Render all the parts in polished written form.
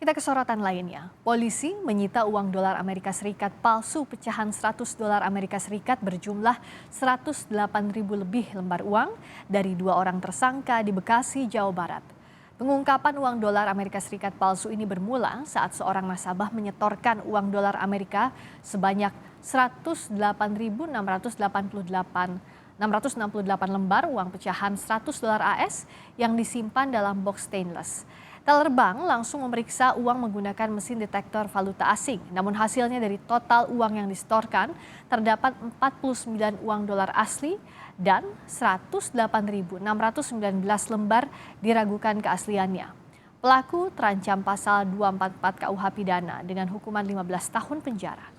Kita ke sorotan lainnya. Polisi menyita uang dolar Amerika Serikat palsu pecahan 100 dolar Amerika Serikat berjumlah 108.000 lebih lembar uang dari dua orang tersangka di Bekasi, Jawa Barat. Pengungkapan uang dolar Amerika Serikat palsu ini bermula saat seorang nasabah menyetorkan uang dolar Amerika sebanyak 668 lembar uang pecahan 100 dolar AS yang disimpan dalam box stainless. Teller bank langsung memeriksa uang menggunakan mesin detektor valuta asing. Namun hasilnya dari total uang yang disetorkan terdapat 49 uang dolar asli dan 108.619 lembar diragukan keasliannya. Pelaku terancam pasal 244 KUH pidana dengan hukuman 15 tahun penjara.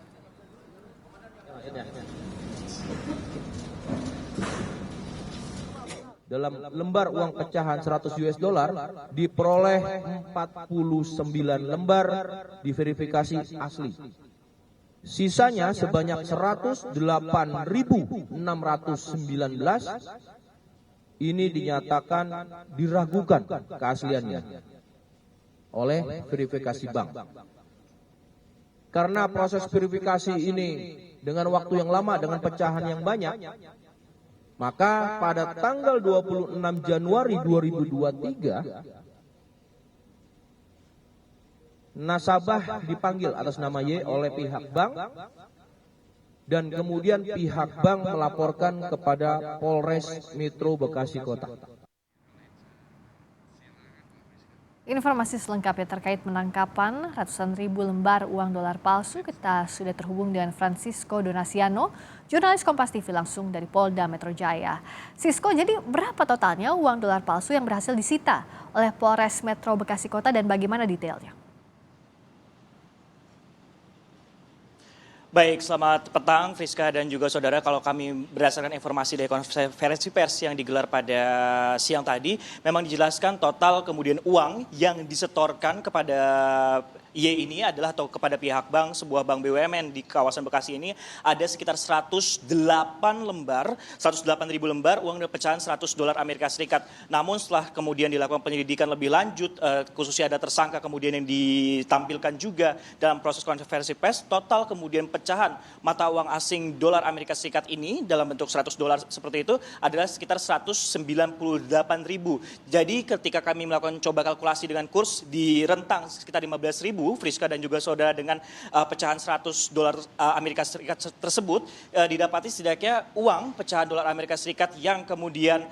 Dalam lembar uang pecahan 100 US dollar diperoleh 49 lembar diverifikasi asli. Sisanya sebanyak 108.619 ini dinyatakan diragukan keasliannya oleh verifikasi bank. Karena proses verifikasi ini dengan waktu yang lama dengan pecahan yang banyak, maka pada tanggal 26 Januari 2023, nasabah dipanggil atas nama Y oleh pihak bank dan kemudian pihak bank melaporkan kepada Polres Metro Bekasi Kota. Informasi selengkapnya terkait penangkapan ratusan ribu lembar uang dolar palsu, kita sudah terhubung dengan Francisco Donasiano, jurnalis Kompas TV langsung dari Polda Metro Jaya. Sisko, jadi berapa totalnya uang dolar palsu yang berhasil disita oleh Polres Metro Bekasi Kota dan bagaimana detailnya? Baik, selamat petang Friska dan juga saudara. Kalau kami berdasarkan informasi dari konferensi pers yang digelar pada siang tadi, memang dijelaskan total kemudian uang yang disetorkan kepada Y ini adalah atau kepada pihak bank, sebuah bank BUMN di kawasan Bekasi ini ada sekitar 108 ribu lembar uang pecahan 100 dolar Amerika Serikat. Namun setelah kemudian dilakukan penyelidikan lebih lanjut, khususnya ada tersangka kemudian yang ditampilkan juga dalam proses konferensi pers, total kemudian pecahan mata uang asing dolar Amerika Serikat ini dalam bentuk 100 dolar seperti itu adalah sekitar 198 ribu. Jadi ketika kami melakukan coba kalkulasi dengan kurs di rentang sekitar 15 ribu, Friska dan juga saudara, dengan pecahan 100 dolar Amerika Serikat tersebut didapati setidaknya uang pecahan dolar Amerika Serikat yang kemudian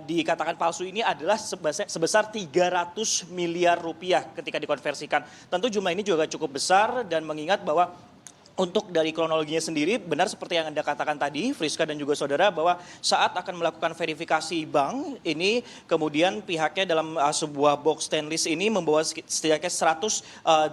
dikatakan palsu ini adalah sebesar 300 miliar rupiah ketika dikonversikan. Tentu jumlah ini juga cukup besar dan mengingat bahwa untuk dari kronologinya sendiri, benar seperti yang Anda katakan tadi, Friska dan juga saudara, bahwa saat akan melakukan verifikasi bank, ini kemudian pihaknya dalam sebuah box stainless ini membawa setidaknya 108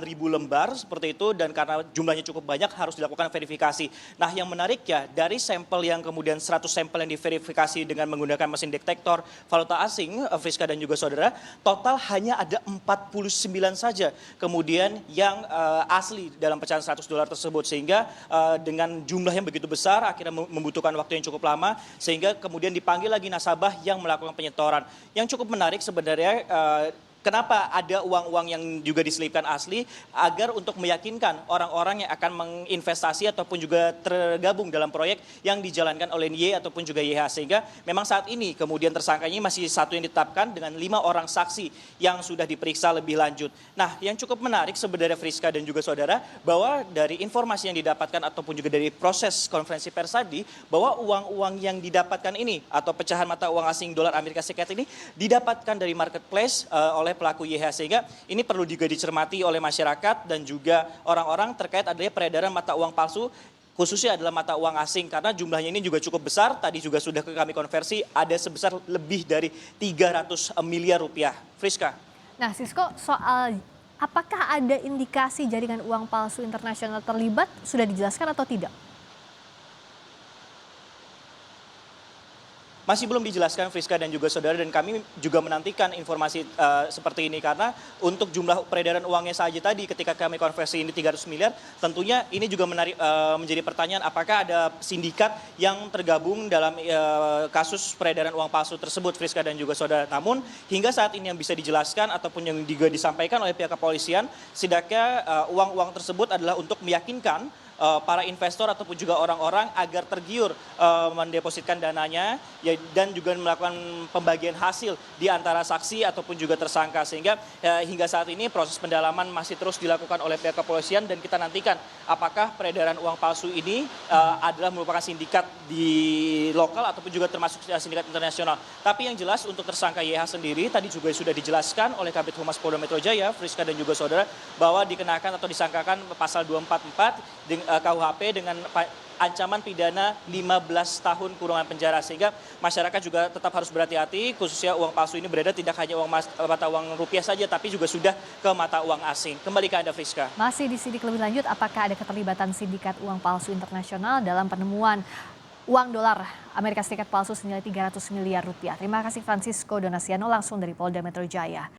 ribu lembar seperti itu, dan karena jumlahnya cukup banyak harus dilakukan verifikasi. Nah, yang menarik ya, dari sampel yang kemudian 100 sampel yang diverifikasi dengan menggunakan mesin detektor valuta asing, Friska dan juga saudara, total hanya ada 49 saja kemudian yang asli dalam pecahan 100 dolar tersebut, sehingga dengan jumlah yang begitu besar akhirnya membutuhkan waktu yang cukup lama sehingga kemudian dipanggil lagi nasabah yang melakukan penyetoran. Yang cukup menarik sebenarnya, kenapa ada uang-uang yang juga diselipkan asli, agar untuk meyakinkan orang-orang yang akan menginvestasi ataupun juga tergabung dalam proyek yang dijalankan oleh Y ataupun juga YH. Sehingga memang saat ini kemudian tersangkanya masih satu yang ditetapkan dengan 5 orang saksi yang sudah diperiksa lebih lanjut. Nah, yang cukup menarik sebenarnya Friska dan juga saudara, bahwa dari informasi yang didapatkan ataupun juga dari proses konferensi pers tadi, bahwa uang-uang yang didapatkan ini atau pecahan mata uang asing dolar Amerika Serikat ini didapatkan dari marketplace oleh pelaku YH, sehingga ini perlu juga dicermati oleh masyarakat dan juga orang-orang terkait adanya peredaran mata uang palsu, khususnya adalah mata uang asing, karena jumlahnya ini juga cukup besar. Tadi juga sudah kami konversi, ada sebesar lebih dari 300 miliar rupiah. Friska. Nah, Sisko, soal apakah ada indikasi jaringan uang palsu internasional terlibat, sudah dijelaskan atau tidak? masih belum dijelaskan Friska dan juga saudara, dan kami juga menantikan informasi seperti ini karena untuk jumlah peredaran uangnya saja tadi ketika kami konversi ini 300 miliar, tentunya ini juga menjadi pertanyaan apakah ada sindikat yang tergabung dalam kasus peredaran uang palsu tersebut, Friska dan juga saudara. Namun hingga saat ini yang bisa dijelaskan ataupun yang juga disampaikan oleh pihak kepolisian, setidaknya uang-uang tersebut adalah untuk meyakinkan para investor ataupun juga orang-orang agar tergiur mendepositkan dananya dan juga melakukan pembagian hasil di antara saksi ataupun juga tersangka, sehingga hingga saat ini proses pendalaman masih terus dilakukan oleh pihak kepolisian dan kita nantikan apakah peredaran uang palsu ini adalah merupakan sindikat di lokal ataupun juga termasuk sindikat internasional. Tapi yang jelas untuk tersangka YH sendiri tadi juga sudah dijelaskan oleh Kabid Humas Polda Metro Jaya, Friska dan juga saudara, bahwa dikenakan atau disangkakan pasal 244 KUHP dengan ancaman pidana 15 tahun kurungan penjara, sehingga masyarakat juga tetap harus berhati-hati, khususnya uang palsu ini beredar tidak hanya mata uang rupiah saja tapi juga sudah ke mata uang asing. Kembali ke Anda, Friska. Masih disidik lebih lanjut apakah ada keterlibatan sindikat uang palsu internasional dalam penemuan uang dolar Amerika Serikat palsu senilai 300 miliar rupiah. Terima kasih Francisco Donasiano langsung dari Polda Metro Jaya.